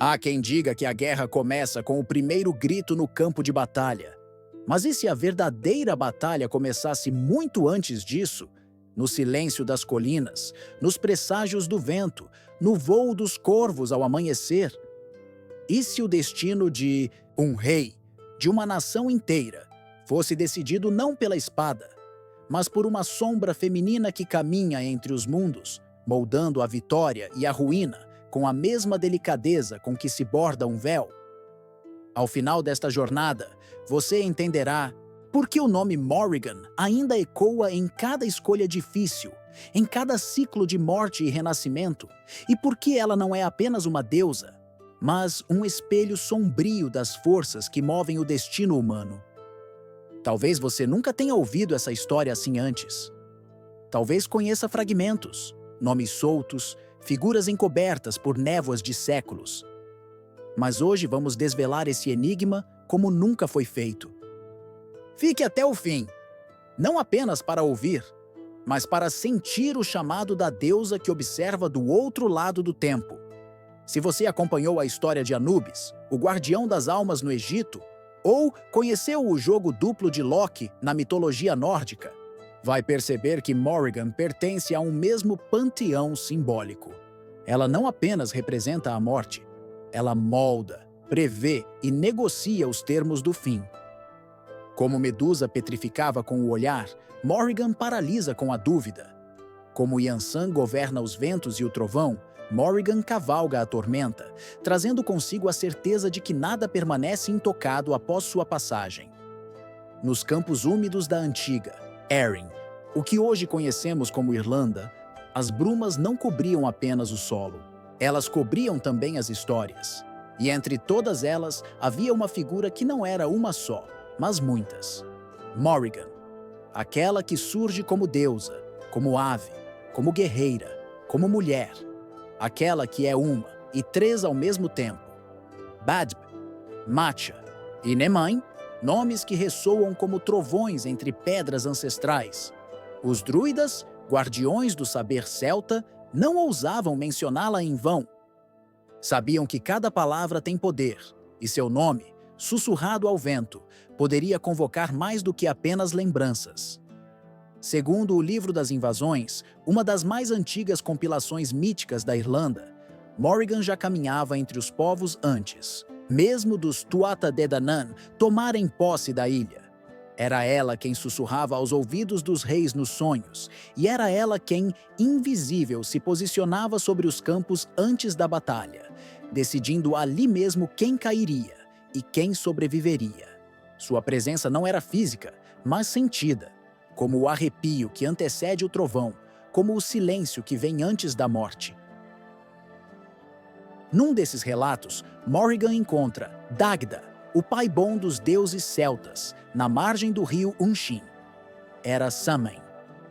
Há quem diga que a guerra começa com o primeiro grito no campo de batalha. Mas e se a verdadeira batalha começasse muito antes disso? No silêncio das colinas, nos presságios do vento, no vôo dos corvos ao amanhecer? E se o destino de um rei, de uma nação inteira, fosse decidido não pela espada, mas por uma sombra feminina que caminha entre os mundos, moldando a vitória e a ruína com a mesma delicadeza com que se borda um véu? Ao final desta jornada, você entenderá por que o nome Morrigan ainda ecoa em cada escolha difícil, em cada ciclo de morte e renascimento, e por que ela não é apenas uma deusa, mas um espelho sombrio das forças que movem o destino humano. Talvez você nunca tenha ouvido essa história assim antes. Talvez conheça fragmentos, nomes soltos, figuras encobertas por névoas de séculos. Mas hoje vamos desvelar esse enigma como nunca foi feito. Fique até o fim, não apenas para ouvir, mas para sentir o chamado da deusa que observa do outro lado do tempo. Se você acompanhou a história de Anubis, o guardião das almas no Egito, ou conheceu o jogo duplo de Loki na mitologia nórdica, vai perceber que Morrigan pertence a um mesmo panteão simbólico. Ela não apenas representa a morte, ela molda, prevê e negocia os termos do fim. Como Medusa petrificava com o olhar, Morrigan paralisa com a dúvida. Como Yansan governa os ventos e o trovão, Morrigan cavalga a tormenta, trazendo consigo a certeza de que nada permanece intocado após sua passagem. Nos campos úmidos da antiga Erin, o que hoje conhecemos como Irlanda, as brumas não cobriam apenas o solo. Elas cobriam também as histórias. E entre todas elas havia uma figura que não era uma só, mas muitas. Morrigan, aquela que surge como deusa, como ave, como guerreira, como mulher. Aquela que é uma e três ao mesmo tempo. Badb, Macha e Nemine, nomes que ressoam como trovões entre pedras ancestrais. Os druidas, guardiões do saber celta, não ousavam mencioná-la em vão. Sabiam que cada palavra tem poder, e seu nome, sussurrado ao vento, poderia convocar mais do que apenas lembranças. Segundo o Livro das Invasões, uma das mais antigas compilações míticas da Irlanda, Morrigan já caminhava entre os povos antes, mesmo dos Tuatha Dé Danann tomarem posse da ilha. Era ela quem sussurrava aos ouvidos dos reis nos sonhos, e era ela quem, invisível, se posicionava sobre os campos antes da batalha, decidindo ali mesmo quem cairia e quem sobreviveria. Sua presença não era física, mas sentida, como o arrepio que antecede o trovão, como o silêncio que vem antes da morte. Num desses relatos, Morrigan encontra Dagda, o pai bom dos deuses celtas, na margem do rio Unshin. Era Samhain,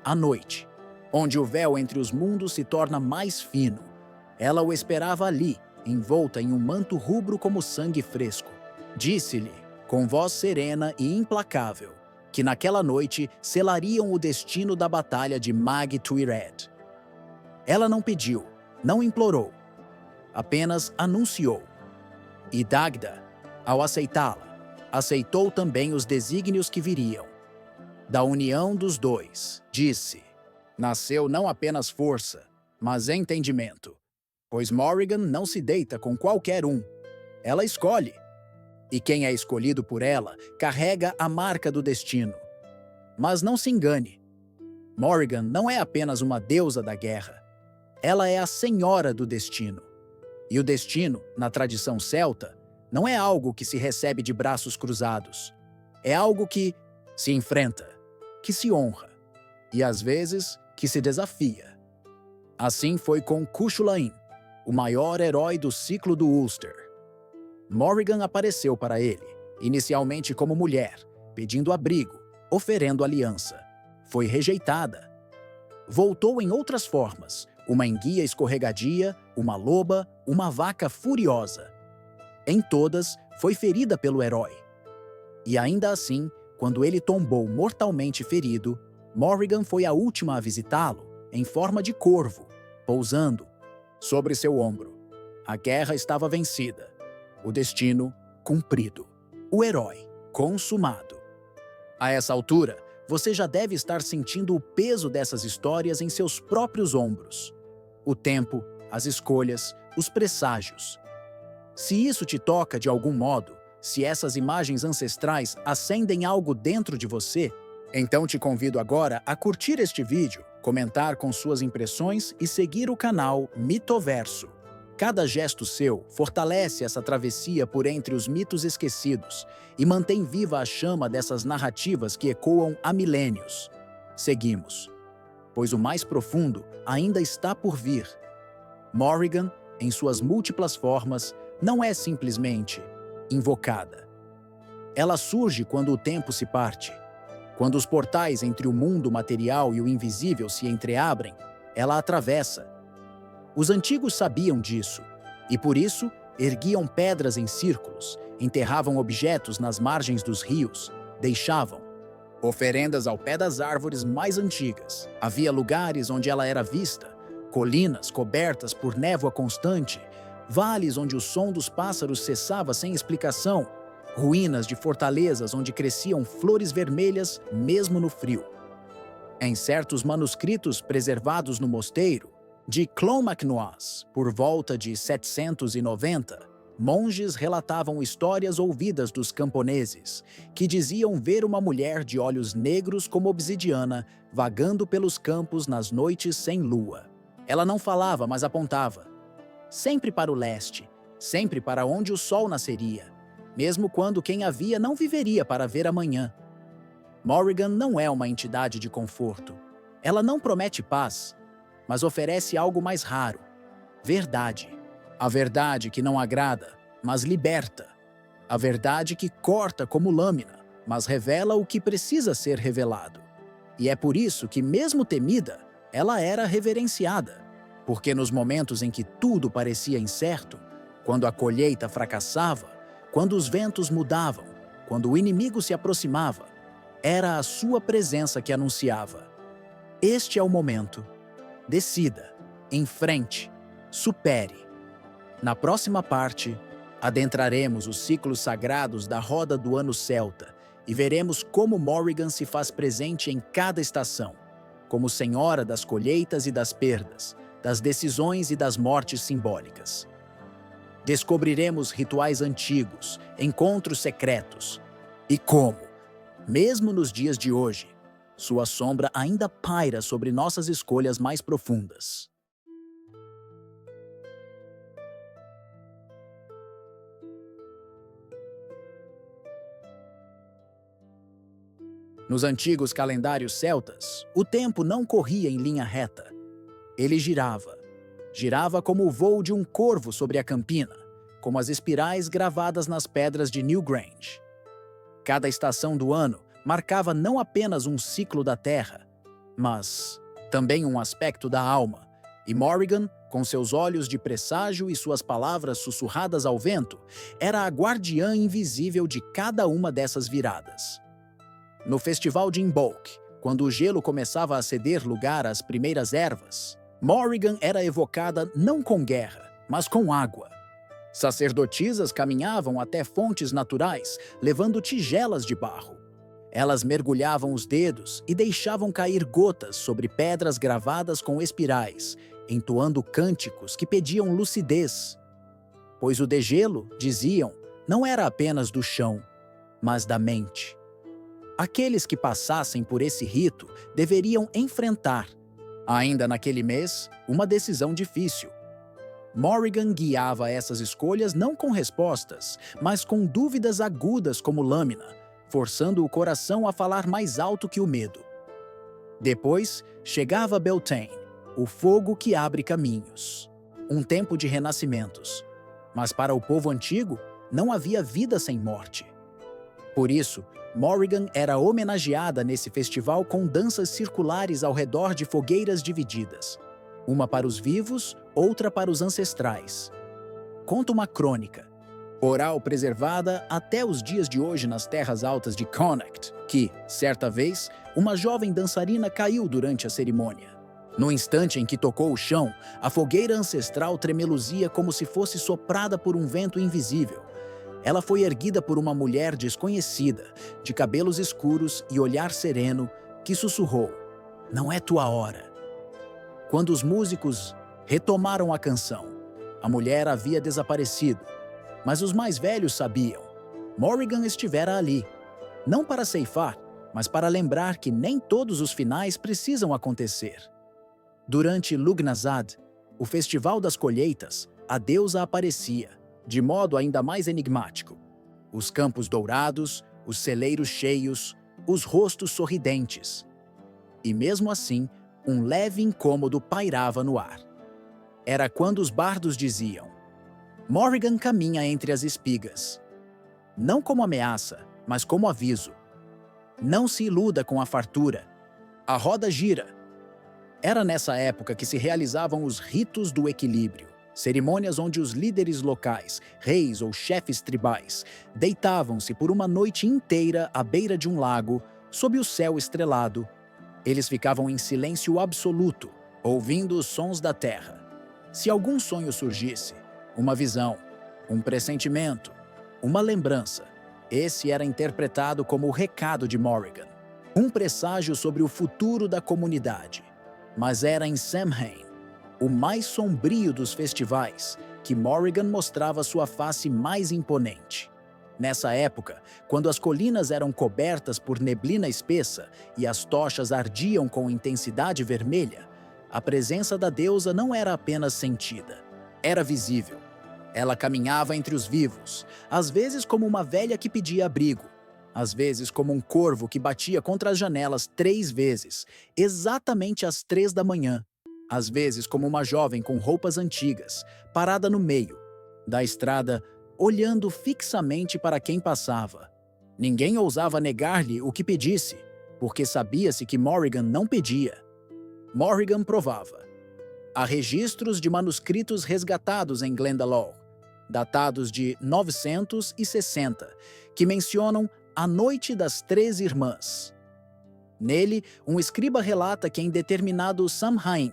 a noite, onde o véu entre os mundos se torna mais fino. Ela o esperava ali, envolta em um manto rubro como sangue fresco. Disse-lhe, com voz serena e implacável, que naquela noite selariam o destino da batalha de Mag Tuired. Ela não pediu, não implorou, apenas anunciou. E Dagda, ao aceitá-la, aceitou também os desígnios que viriam. Da união dos dois, disse, nasceu não apenas força, mas entendimento. Pois Morrigan não se deita com qualquer um. Ela escolhe. E quem é escolhido por ela carrega a marca do destino. Mas não se engane. Morrigan não é apenas uma deusa da guerra. Ela é a senhora do destino. E o destino, na tradição celta, não é algo que se recebe de braços cruzados. É algo que se enfrenta, que se honra e, às vezes, que se desafia. Assim foi com Cuchulainn, o maior herói do ciclo do Ulster. Morrigan apareceu para ele, inicialmente como mulher, pedindo abrigo, oferendo aliança. Foi rejeitada. Voltou em outras formas, uma enguia escorregadia, uma loba, uma vaca furiosa. Em todas, foi ferida pelo herói. E ainda assim, quando ele tombou mortalmente ferido, Morrigan foi a última a visitá-lo, em forma de corvo, pousando sobre seu ombro. A guerra estava vencida. O destino cumprido. O herói consumado. A essa altura, você já deve estar sentindo o peso dessas histórias em seus próprios ombros. O tempo, as escolhas, os presságios. Se isso te toca de algum modo, se essas imagens ancestrais acendem algo dentro de você, então te convido agora a curtir este vídeo, comentar com suas impressões e seguir o canal Mitoverso. Cada gesto seu fortalece essa travessia por entre os mitos esquecidos e mantém viva a chama dessas narrativas que ecoam há milênios. Seguimos, pois o mais profundo ainda está por vir. Morrigan, em suas múltiplas formas, não é simplesmente invocada. Ela surge quando o tempo se parte. Quando os portais entre o mundo material e o invisível se entreabrem, ela atravessa. Os antigos sabiam disso, e por isso erguiam pedras em círculos, enterravam objetos nas margens dos rios, deixavam oferendas ao pé das árvores mais antigas. Havia lugares onde ela era vista, colinas cobertas por névoa constante, vales onde o som dos pássaros cessava sem explicação, ruínas de fortalezas onde cresciam flores vermelhas mesmo no frio. Em certos manuscritos preservados no mosteiro de Clonmacnoise, por volta de 790, monges relatavam histórias ouvidas dos camponeses, que diziam ver uma mulher de olhos negros como obsidiana vagando pelos campos nas noites sem lua. Ela não falava, mas apontava. Sempre para o leste, sempre para onde o sol nasceria, mesmo quando quem a via não viveria para ver amanhã. Morrigan não é uma entidade de conforto. Ela não promete paz, mas oferece algo mais raro: verdade. A verdade que não agrada, mas liberta. A verdade que corta como lâmina, mas revela o que precisa ser revelado. E é por isso que, mesmo temida, ela era reverenciada. Porque nos momentos em que tudo parecia incerto, quando a colheita fracassava, quando os ventos mudavam, quando o inimigo se aproximava, era a sua presença que anunciava: este é o momento. Decida, enfrente, supere. Na próxima parte, adentraremos os ciclos sagrados da roda do ano celta e veremos como Morrigan se faz presente em cada estação, como senhora das colheitas e das perdas, das decisões e das mortes simbólicas. Descobriremos rituais antigos, encontros secretos e como, mesmo nos dias de hoje, sua sombra ainda paira sobre nossas escolhas mais profundas. Nos antigos calendários celtas, o tempo não corria em linha reta. Ele girava. Girava como o voo de um corvo sobre a campina, como as espirais gravadas nas pedras de Newgrange. Cada estação do ano marcava não apenas um ciclo da Terra, mas também um aspecto da alma, e Morrigan, com seus olhos de presságio e suas palavras sussurradas ao vento, era a guardiã invisível de cada uma dessas viradas. No festival de Imbolc, quando o gelo começava a ceder lugar às primeiras ervas, Morrigan era evocada não com guerra, mas com água. Sacerdotisas caminhavam até fontes naturais, levando tigelas de barro. Elas mergulhavam os dedos e deixavam cair gotas sobre pedras gravadas com espirais, entoando cânticos que pediam lucidez. Pois o degelo, diziam, não era apenas do chão, mas da mente. Aqueles que passassem por esse rito deveriam enfrentar, ainda naquele mês, uma decisão difícil. Morrigan guiava essas escolhas não com respostas, mas com dúvidas agudas como lâmina, forçando o coração a falar mais alto que o medo. Depois, chegava Beltane, o fogo que abre caminhos. Um tempo de renascimentos. Mas para o povo antigo, não havia vida sem morte. Por isso, Morrigan era homenageada nesse festival com danças circulares ao redor de fogueiras divididas. Uma para os vivos, outra para os ancestrais. Conta uma crônica, oral preservada até os dias de hoje nas terras altas de Connacht, que, certa vez, uma jovem dançarina caiu durante a cerimônia. No instante em que tocou o chão, a fogueira ancestral tremeluzia como se fosse soprada por um vento invisível. Ela foi erguida por uma mulher desconhecida, de cabelos escuros e olhar sereno, que sussurrou: "Não é tua hora." Quando os músicos retomaram a canção, a mulher havia desaparecido, mas os mais velhos sabiam. Morrigan estivera ali, não para ceifar, mas para lembrar que nem todos os finais precisam acontecer. Durante Lughnasadh, o festival das colheitas, a deusa aparecia, de modo ainda mais enigmático. Os campos dourados, os celeiros cheios, os rostos sorridentes. E mesmo assim, um leve incômodo pairava no ar. Era quando os bardos diziam: "Morrigan caminha entre as espigas." Não como ameaça, mas como aviso. Não se iluda com a fartura. A roda gira. Era nessa época que se realizavam os ritos do equilíbrio, cerimônias onde os líderes locais, reis ou chefes tribais, deitavam-se por uma noite inteira à beira de um lago, sob o céu estrelado. Eles ficavam em silêncio absoluto, ouvindo os sons da terra. Se algum sonho surgisse, uma visão, um pressentimento, uma lembrança, esse era interpretado como o recado de Morrigan, um presságio sobre o futuro da comunidade. Mas era em Samhain, o mais sombrio dos festivais, que Morrigan mostrava sua face mais imponente. Nessa época, quando as colinas eram cobertas por neblina espessa e as tochas ardiam com intensidade vermelha, a presença da deusa não era apenas sentida, era visível. Ela caminhava entre os vivos, às vezes como uma velha que pedia abrigo, às vezes como um corvo que batia contra as janelas 3 vezes, exatamente às 3 da manhã, às vezes como uma jovem com roupas antigas, parada no meio da estrada, olhando fixamente para quem passava. Ninguém ousava negar-lhe o que pedisse, porque sabia-se que Morrigan não pedia. Morrigan provava. Há registros de manuscritos resgatados em Glendalough, datados de 960, que mencionam a Noite das Três Irmãs. Nele, um escriba relata que em determinado Samhain,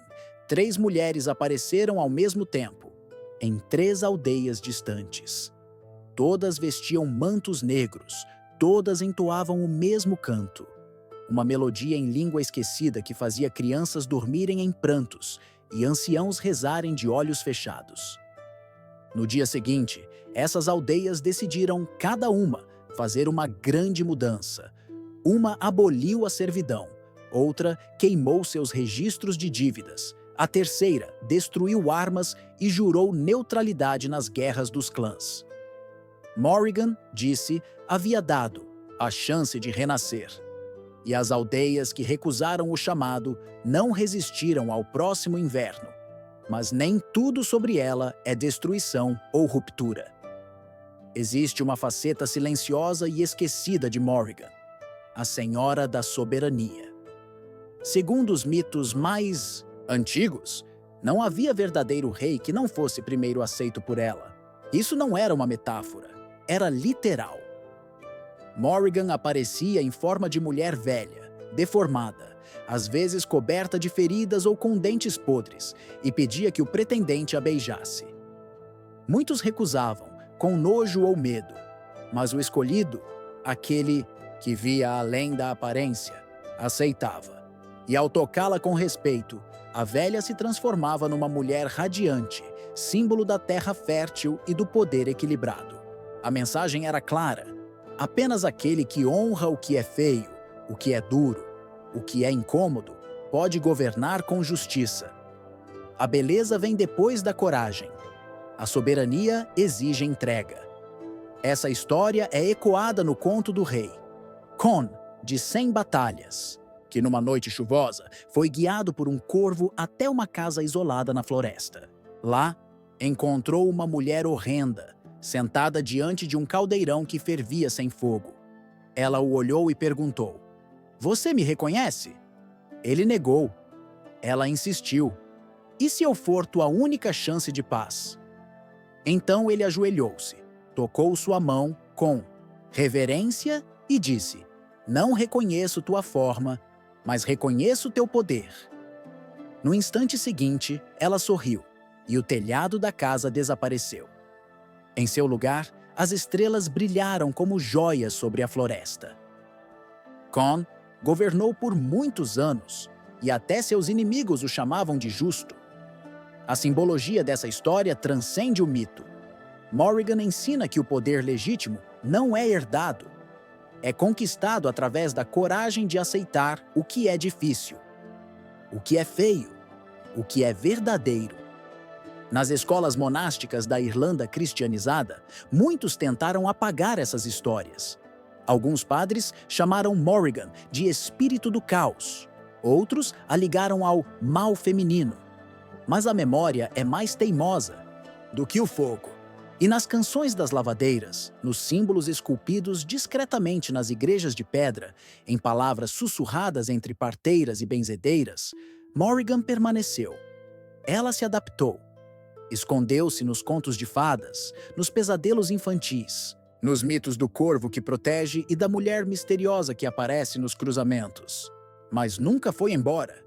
3 mulheres apareceram ao mesmo tempo, em 3 aldeias distantes. Todas vestiam mantos negros, todas entoavam o mesmo canto. Uma melodia em língua esquecida que fazia crianças dormirem em prantos e anciãos rezarem de olhos fechados. No dia seguinte, essas aldeias decidiram, cada uma, fazer uma grande mudança. Uma aboliu a servidão, outra queimou seus registros de dívidas, a terceira destruiu armas e jurou neutralidade nas guerras dos clãs. Morrigan, disse, havia dado a chance de renascer. E as aldeias que recusaram o chamado não resistiram ao próximo inverno. Mas nem tudo sobre ela é destruição ou ruptura. Existe uma faceta silenciosa e esquecida de Morrigan, a Senhora da Soberania. Segundo os mitos mais antigos, não havia verdadeiro rei que não fosse primeiro aceito por ela. Isso não era uma metáfora, era literal. Morrigan aparecia em forma de mulher velha, deformada, às vezes coberta de feridas ou com dentes podres, e pedia que o pretendente a beijasse. Muitos recusavam, com nojo ou medo, mas o escolhido, aquele que via além da aparência, aceitava. E ao tocá-la com respeito, a velha se transformava numa mulher radiante, símbolo da terra fértil e do poder equilibrado. A mensagem era clara: apenas aquele que honra o que é feio, o que é duro, o que é incômodo, pode governar com justiça. A beleza vem depois da coragem. A soberania exige entrega. Essa história é ecoada no conto do rei, Conn, de 100 batalhas, que numa noite chuvosa foi guiado por um corvo até uma casa isolada na floresta. Lá, encontrou uma mulher horrenda, sentada diante de um caldeirão que fervia sem fogo. Ela o olhou e perguntou: "Você me reconhece?" Ele negou. Ela insistiu: "E se eu for tua única chance de paz?" Então ele ajoelhou-se, tocou sua mão com reverência e disse: "Não reconheço tua forma, mas reconheço teu poder." No instante seguinte, ela sorriu e o telhado da casa desapareceu. Em seu lugar, as estrelas brilharam como joias sobre a floresta. Con governou por muitos anos e até seus inimigos o chamavam de justo. A simbologia dessa história transcende o mito. Morrigan ensina que o poder legítimo não é herdado. É conquistado através da coragem de aceitar o que é difícil, o que é feio, o que é verdadeiro. Nas escolas monásticas da Irlanda cristianizada, muitos tentaram apagar essas histórias. Alguns padres chamaram Morrigan de espírito do caos. Outros a ligaram ao mal feminino. Mas a memória é mais teimosa do que o fogo. E nas canções das lavadeiras, nos símbolos esculpidos discretamente nas igrejas de pedra, em palavras sussurradas entre parteiras e benzedeiras, Morrigan permaneceu. Ela se adaptou. Escondeu-se nos contos de fadas, nos pesadelos infantis, nos mitos do corvo que protege e da mulher misteriosa que aparece nos cruzamentos. Mas nunca foi embora.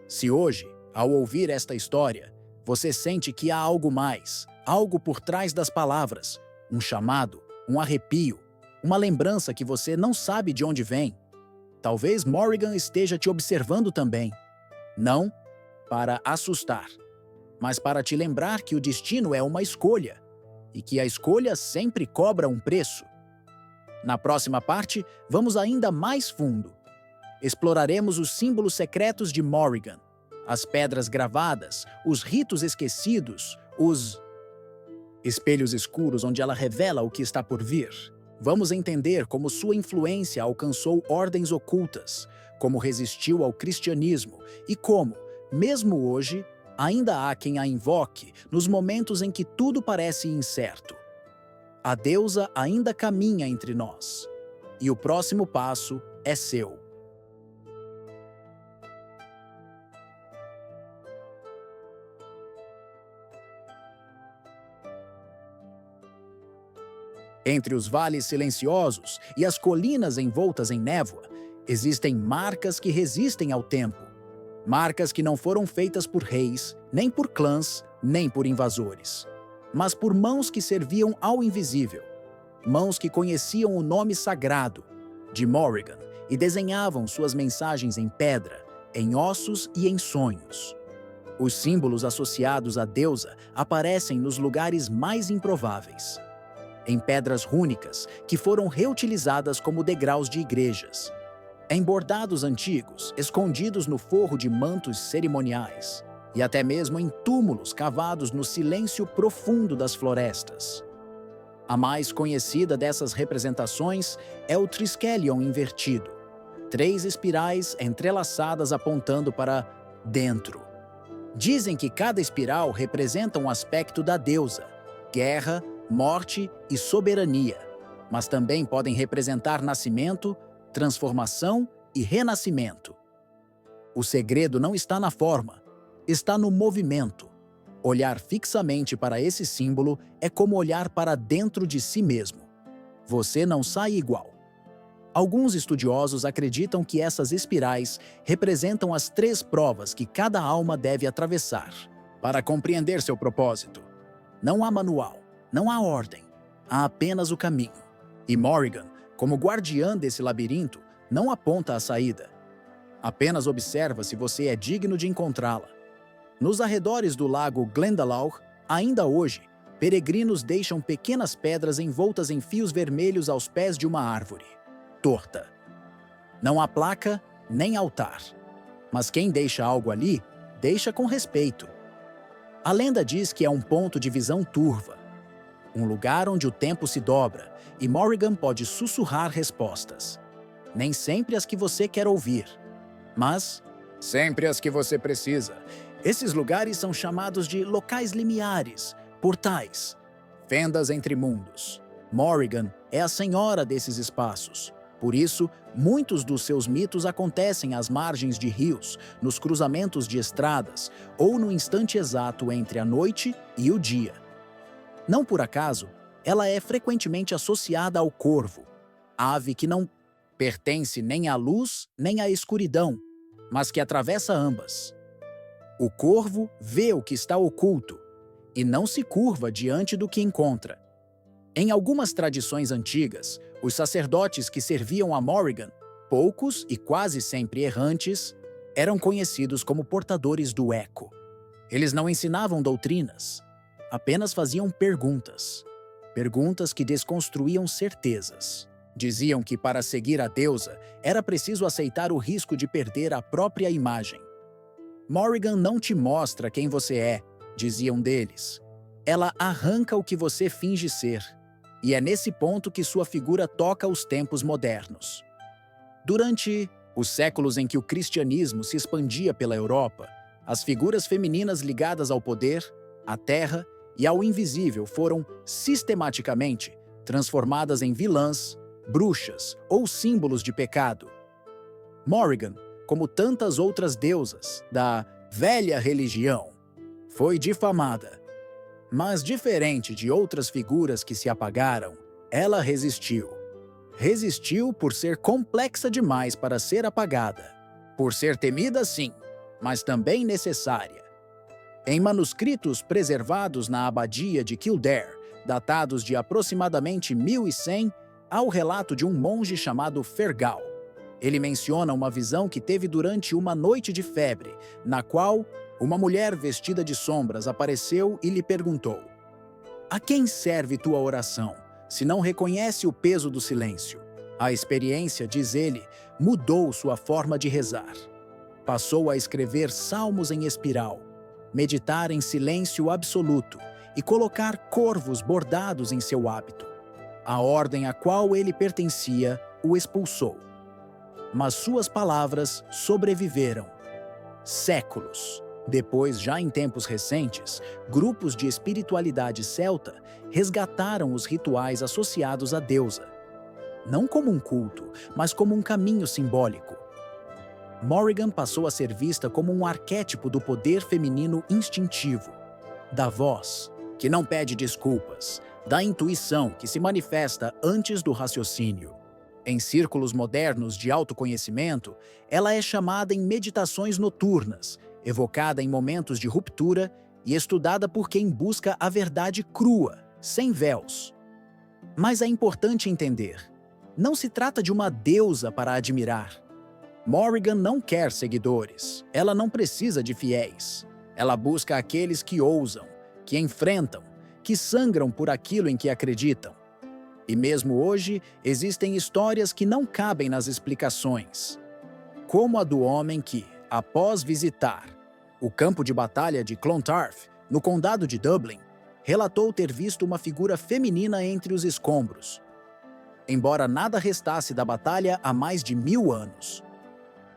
Se hoje, ao ouvir esta história, você sente que há algo mais, algo por trás das palavras, um chamado, um arrepio, uma lembrança que você não sabe de onde vem, talvez Morrigan esteja te observando também. Não para assustar, mas para te lembrar que o destino é uma escolha e que a escolha sempre cobra um preço. Na próxima parte, vamos ainda mais fundo. Exploraremos os símbolos secretos de Morrigan, as pedras gravadas, os ritos esquecidos, os espelhos escuros onde ela revela o que está por vir. Vamos entender como sua influência alcançou ordens ocultas, como resistiu ao cristianismo e como, mesmo hoje, ainda há quem a invoque nos momentos em que tudo parece incerto. A deusa ainda caminha entre nós, e o próximo passo é seu. Entre os vales silenciosos e as colinas envoltas em névoa, existem marcas que resistem ao tempo. Marcas que não foram feitas por reis, nem por clãs, nem por invasores, mas por mãos que serviam ao invisível. Mãos que conheciam o nome sagrado de Morrigan e desenhavam suas mensagens em pedra, em ossos e em sonhos. Os símbolos associados à deusa aparecem nos lugares mais improváveis. Em pedras rúnicas que foram reutilizadas como degraus de igrejas, em bordados antigos escondidos no forro de mantos cerimoniais e até mesmo em túmulos cavados no silêncio profundo das florestas. A mais conhecida dessas representações é o Triskelion invertido, 3 espirais entrelaçadas apontando para dentro. Dizem que cada espiral representa um aspecto da deusa, guerra, morte e soberania, mas também podem representar nascimento, transformação e renascimento. O segredo não está na forma, está no movimento. Olhar fixamente para esse símbolo é como olhar para dentro de si mesmo. Você não sai igual. Alguns estudiosos acreditam que essas espirais representam as 3 provas que cada alma deve atravessar para compreender seu propósito. Não há manual. Não há ordem, há apenas o caminho. E Morrigan, como guardiã desse labirinto, não aponta a saída. Apenas observa se você é digno de encontrá-la. Nos arredores do lago Glendalough, ainda hoje, peregrinos deixam pequenas pedras envoltas em fios vermelhos aos pés de uma árvore, torta. Não há placa nem altar, mas quem deixa algo ali, deixa com respeito. A lenda diz que é um ponto de visão turva, um lugar onde o tempo se dobra e Morrigan pode sussurrar respostas. Nem sempre as que você quer ouvir, mas sempre as que você precisa. Esses lugares são chamados de locais limiares, portais, fendas entre mundos. Morrigan é a senhora desses espaços. Por isso, muitos dos seus mitos acontecem às margens de rios, nos cruzamentos de estradas ou no instante exato entre a noite e o dia. Não por acaso, ela é frequentemente associada ao corvo, ave que não pertence nem à luz nem à escuridão, mas que atravessa ambas. O corvo vê o que está oculto e não se curva diante do que encontra. Em algumas tradições antigas, os sacerdotes que serviam a Morrigan, poucos e quase sempre errantes, eram conhecidos como portadores do eco. Eles não ensinavam doutrinas, apenas faziam perguntas. Perguntas que desconstruíam certezas. Diziam que para seguir a deusa era preciso aceitar o risco de perder a própria imagem. Morrigan não te mostra quem você é, diziam deles. Ela arranca o que você finge ser. E é nesse ponto que sua figura toca os tempos modernos. Durante os séculos em que o cristianismo se expandia pela Europa, as figuras femininas ligadas ao poder, à terra e ao invisível foram, sistematicamente, transformadas em vilãs, bruxas ou símbolos de pecado. Morrigan, como tantas outras deusas da velha religião, foi difamada. Mas, diferente de outras figuras que se apagaram, ela resistiu. Resistiu por ser complexa demais para ser apagada. Por ser temida, sim, mas também necessária. Em manuscritos preservados na abadia de Kildare, datados de aproximadamente 1100, há o relato de um monge chamado Fergal. Ele menciona uma visão que teve durante uma noite de febre, na qual uma mulher vestida de sombras apareceu e lhe perguntou: "A quem serve tua oração, se não reconhece o peso do silêncio?" A experiência, diz ele, mudou sua forma de rezar. Passou a escrever salmos em espiral, meditar em silêncio absoluto e colocar corvos bordados em seu hábito. A ordem a qual ele pertencia o expulsou. Mas suas palavras sobreviveram. Séculos depois, já em tempos recentes, grupos de espiritualidade celta resgataram os rituais associados à deusa. Não como um culto, mas como um caminho simbólico. Morrigan passou a ser vista como um arquétipo do poder feminino instintivo, da voz, que não pede desculpas, da intuição que se manifesta antes do raciocínio. Em círculos modernos de autoconhecimento, ela é chamada em meditações noturnas, evocada em momentos de ruptura e estudada por quem busca a verdade crua, sem véus. Mas é importante entender, não se trata de uma deusa para admirar. Morrigan não quer seguidores, ela não precisa de fiéis. Ela busca aqueles que ousam, que enfrentam, que sangram por aquilo em que acreditam. E mesmo hoje, existem histórias que não cabem nas explicações. Como a do homem que, após visitar o campo de batalha de Clontarf, no condado de Dublin, relatou ter visto uma figura feminina entre os escombros, embora nada restasse da batalha há mais de 1000 anos.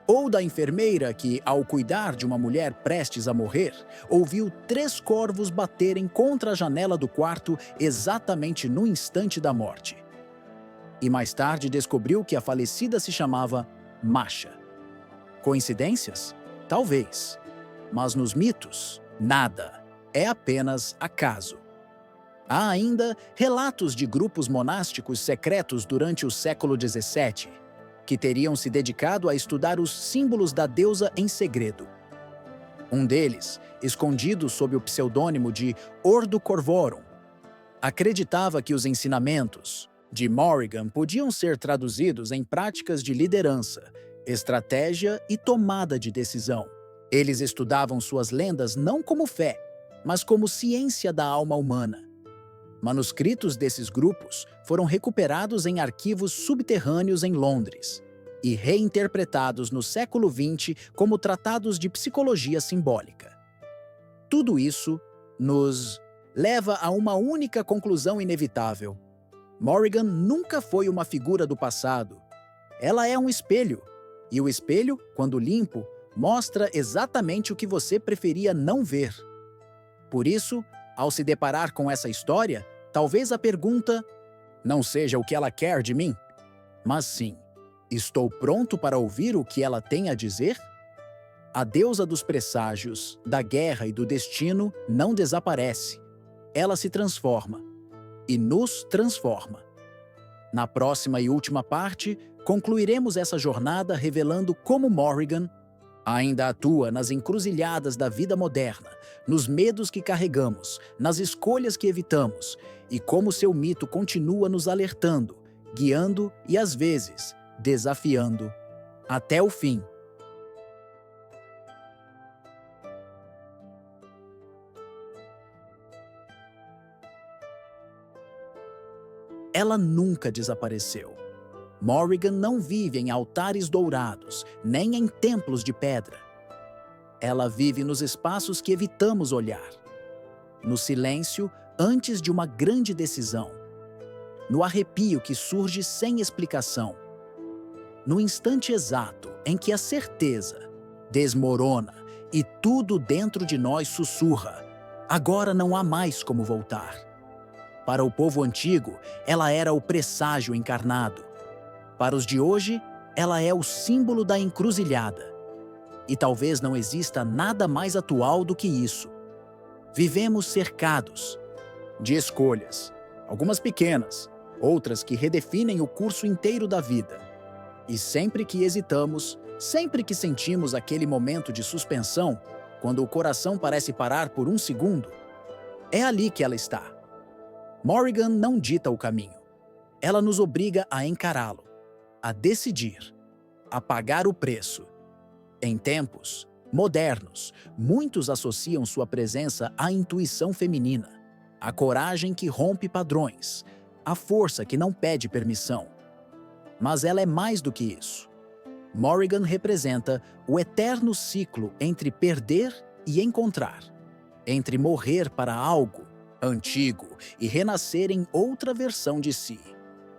Ou da enfermeira que, ao cuidar de uma mulher prestes a morrer, ouviu 3 corvos baterem contra a janela do quarto exatamente no instante da morte. E mais tarde descobriu que a falecida se chamava Masha. Coincidências? Talvez. Mas nos mitos, nada. É apenas acaso. Há ainda relatos de grupos monásticos secretos durante o século XVII, que teriam se dedicado a estudar os símbolos da deusa em segredo. Um deles, escondido sob o pseudônimo de Ordo Corvorum, acreditava que os ensinamentos de Morrigan podiam ser traduzidos em práticas de liderança, estratégia e tomada de decisão. Eles estudavam suas lendas não como fé, mas como ciência da alma humana. Manuscritos desses grupos foram recuperados em arquivos subterrâneos em Londres e reinterpretados no século XX como tratados de psicologia simbólica. Tudo isso nos leva a uma única conclusão inevitável. Morrigan nunca foi uma figura do passado. Ela é um espelho, e o espelho, quando limpo, mostra exatamente o que você preferia não ver. Por isso, ao se deparar com essa história, talvez a pergunta não seja o que ela quer de mim, mas sim, estou pronto para ouvir o que ela tem a dizer? A deusa dos presságios, da guerra e do destino não desaparece. Ela se transforma e nos transforma. Na próxima e última parte, concluiremos essa jornada revelando como Morrigan, Ainda atua nas encruzilhadas da vida moderna, nos medos que carregamos, nas escolhas que evitamos, e como seu mito continua nos alertando, guiando e, às vezes, desafiando até o fim. Ela nunca desapareceu. Morrigan não vive em altares dourados, nem em templos de pedra. Ela vive nos espaços que evitamos olhar. No silêncio antes de uma grande decisão. No arrepio que surge sem explicação. No instante exato em que a certeza desmorona e tudo dentro de nós sussurra: agora não há mais como voltar. Para o povo antigo, ela era o presságio encarnado. Para os de hoje, ela é o símbolo da encruzilhada. E talvez não exista nada mais atual do que isso. Vivemos cercados de escolhas, algumas pequenas, outras que redefinem o curso inteiro da vida. E sempre que hesitamos, sempre que sentimos aquele momento de suspensão, quando o coração parece parar por um segundo, é ali que ela está. Morrigan não dita o caminho. Ela nos obriga a encará-lo, a decidir, a pagar o preço. Em tempos modernos, muitos associam sua presença à intuição feminina, à coragem que rompe padrões, à força que não pede permissão. Mas ela é mais do que isso. Morrigan representa o eterno ciclo entre perder e encontrar, entre morrer para algo antigo e renascer em outra versão de si.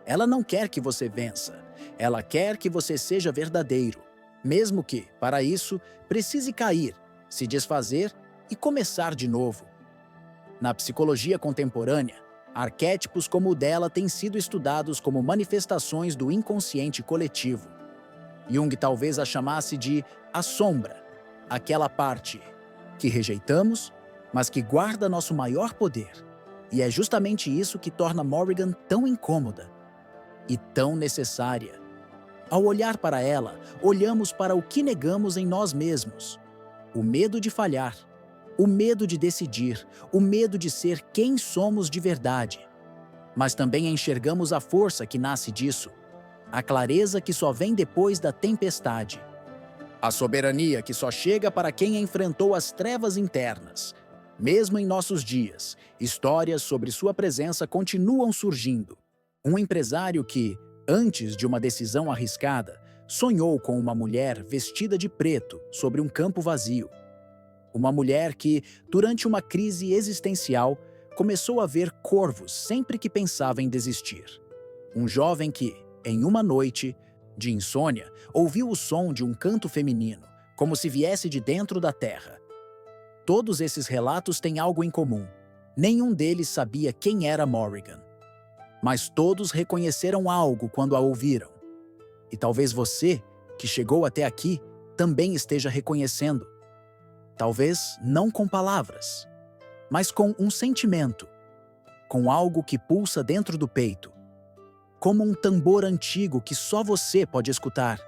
Ela não quer que você vença, ela quer que você seja verdadeiro, mesmo que, para isso, precise cair, se desfazer e começar de novo. Na psicologia contemporânea, arquétipos como o dela têm sido estudados como manifestações do inconsciente coletivo. Jung talvez a chamasse de a sombra, aquela parte que rejeitamos, mas que guarda nosso maior poder. E é justamente isso que torna Morrigan tão incômoda e tão necessária. Ao olhar para ela, olhamos para o que negamos em nós mesmos. O medo de falhar, o medo de decidir, o medo de ser quem somos de verdade. Mas também enxergamos a força que nasce disso, a clareza que só vem depois da tempestade, a soberania que só chega para quem enfrentou as trevas internas. Mesmo em nossos dias, histórias sobre sua presença continuam surgindo. Um empresário que, antes de uma decisão arriscada, sonhou com uma mulher vestida de preto sobre um campo vazio. Uma mulher que, durante uma crise existencial, começou a ver corvos sempre que pensava em desistir. Um jovem que, em uma noite de insônia, ouviu o som de um canto feminino, como se viesse de dentro da terra. Todos esses relatos têm algo em comum. Nenhum deles sabia quem era Morrigan. Mas todos reconheceram algo quando a ouviram. E talvez você, que chegou até aqui, também esteja reconhecendo. Talvez não com palavras, mas com um sentimento, com algo que pulsa dentro do peito, como um tambor antigo que só você pode escutar.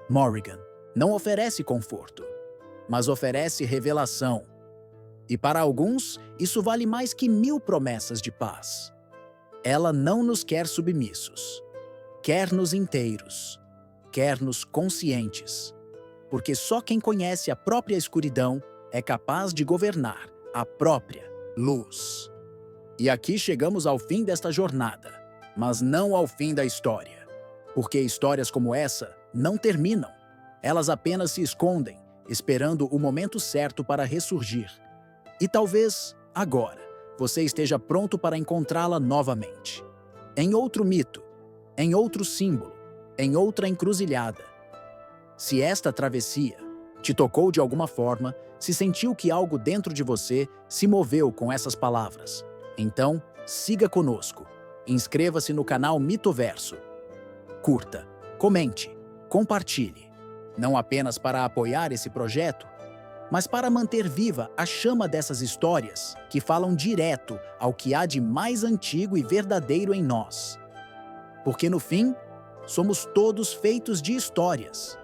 Morrigan não oferece conforto, mas oferece revelação. E para alguns, isso vale mais que 1000 promessas de paz. Ela não nos quer submissos, quer-nos inteiros, quer-nos conscientes. Porque só quem conhece a própria escuridão é capaz de governar a própria luz. E aqui chegamos ao fim desta jornada, mas não ao fim da história. Porque histórias como essa não terminam. Elas apenas se escondem, esperando o momento certo para ressurgir. E talvez, agora, você esteja pronto para encontrá-la novamente. Em outro mito, em outro símbolo, em outra encruzilhada. Se esta travessia te tocou de alguma forma, se sentiu que algo dentro de você se moveu com essas palavras, então siga conosco. Inscreva-se no canal Mitoverso. Curta, comente, compartilhe. Não apenas para apoiar esse projeto, mas para manter viva a chama dessas histórias que falam direto ao que há de mais antigo e verdadeiro em nós. Porque no fim, somos todos feitos de histórias.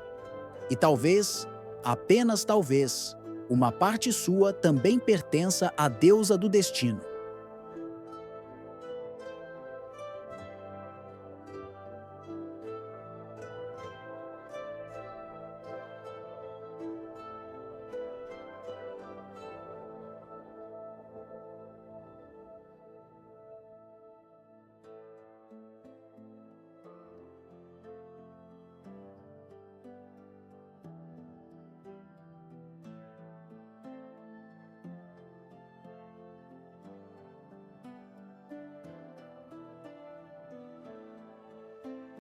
E talvez apenas talvez, uma parte sua também pertença à deusa do destino.